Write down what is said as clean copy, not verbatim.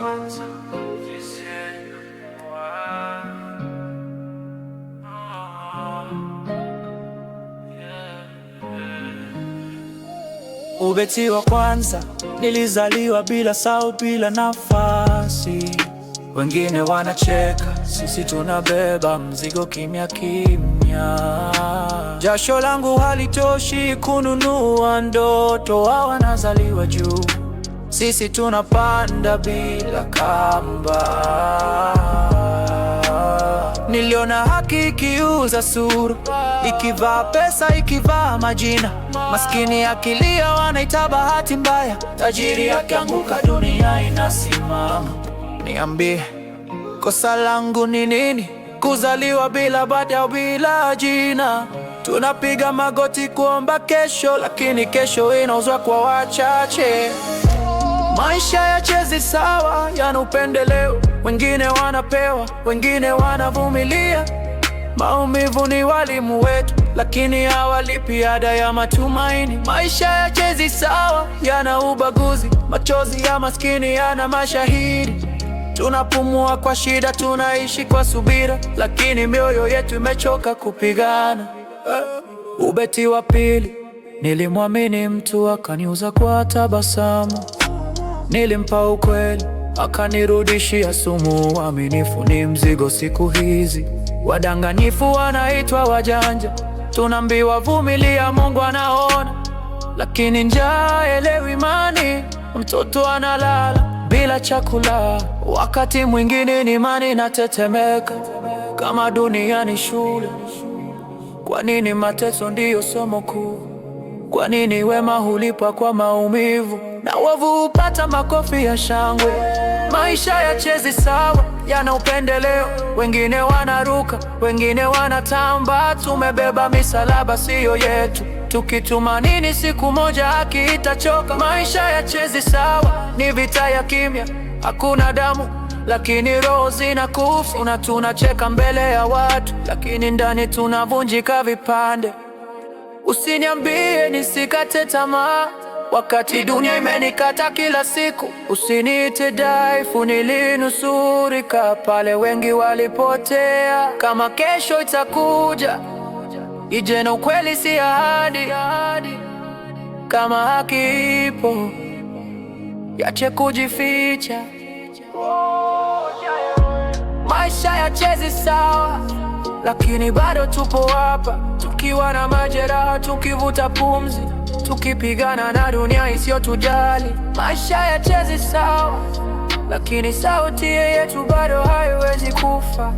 kwanza. Ubeti wa kwanza, nilizaliwa bila sauti, bila nafasi. Wengine wanacheka, sisi tunabeba mzigo kimya kimya. Jasho langu halitoshi kununua ndoto, wao wanazaliwa juu, sisi tunapanda bila kamba. Niliona haki ikiuza sura, ikivaa pesa, ikivaa majina. Maskini akilia wanaita bahati mbaya, tajiri akianguka dunia inasimama. Niambie, kosa langu ni nini? Kuzaliwa bila baada, bila jina. Tunapiga magoti kuomba kesho, lakini kesho inauzwa kwa wachache. Maisha yachezi sawa, yana upendeleo. Wengine wanapewa, wengine wanavumilia. Maumivu ni walimu wetu, lakini hawalipi ada ya matumaini. Maisha yachezi sawa, yana ubaguzi. Machozi ya maskini yana mashahidi. Tunapumua kwa shida, tunaishi kwa subira, lakini mioyo yetu imechoka kupigana. Ubeti wa pili, nilimwamini mtu akaniuza kwa tabasamu. Nilimpa ukweli, akanirudishia sumu. Uaminifu ni mzigo siku hizi. Wadanganyifu wanaitwa wajanja. Tunaambiwa vumilia, Mungu anaona, lakini njaa elewi imani. Mtoto analala bila chakula, wakati mwingine ni imani inatetemeka. Kama dunia ni shule, kwa nini mateso ndiyo somo kuu? Kwa nini wema hulipwa kwa maumivu, na wavu hupata makofi ya shangwe? Maisha yachezi sawa, yana upendeleo. Wengine wanaruka, wengine wanatamba. Tumebeba misalaba siyo yetu, tukitumaini siku moja haki itachoka. Maisha yachezi sawa, ni vita ya kimya. Hakuna damu, lakini roho zinakufa. Na tunacheka mbele ya watu, lakini ndani tunavunjika vipande. Usiniambie nisikate tamaa, wakati dunia imenikata kila siku. Usiniite dhaifu, nilinusurika pale wengi walipotea. Kama kesho itakuja, ije na ukweli, si ahadi. Kama haki ipo, yache kujificha. Maisha yachezi sawa, lakini bado tupo hapa, tukiwa na majeraha, tukivuta pumzi, tukipigana na dunia isiyotujali. Maisha yachezi sawa, lakini sauti yetu bado haiwezi kufa.